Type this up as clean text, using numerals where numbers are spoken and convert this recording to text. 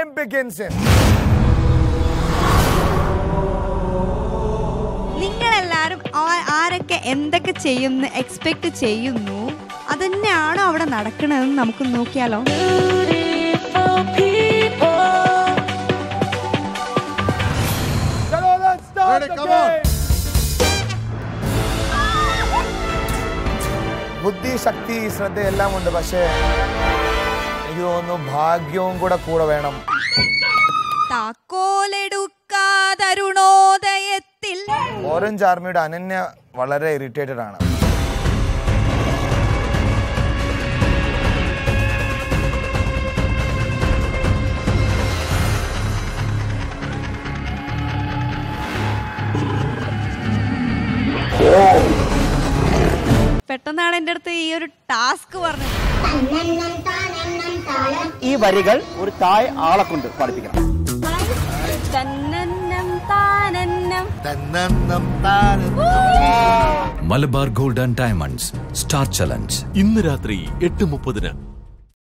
game begins in. നിങ്ങളെല്ലാരും ആരൊക്കെ എന്തൊക്കെ ചെയ്യുന്നു എക്സ്പെക്ട് ചെയ്യുന്നു അതന്നെയാണോ അവിടെ നടക്കണതെന്ന് നമുക്ക് നോക്കിയാലോ. ബുദ്ധി ശക്തി ശ്രദ്ധ എല്ലാം ഉണ്ട്, പക്ഷേ എനിക്ക് തോന്നുന്നു ഭാഗ്യവും കൂടെ വേണം. താക്കോലെടുക്കാതരുണോദയത്തിൽ ഓറഞ്ച് ആർമിയുടെ അനന്യ വളരെ ഇറിറ്റേറ്റഡ് ആണ്. പെട്ടെന്നാണ് എൻ്റെ അടുത്ത് ഈ ഒരു ടാസ്ക് പറഞ്ഞത്. ഈ വരികൾ ഒരു തായ് ആളെ കൊണ്ട് പഠിപ്പിക്കണം. Malabar gold and diamonds star challenge ഇന്ന് രാത്രി 8:30.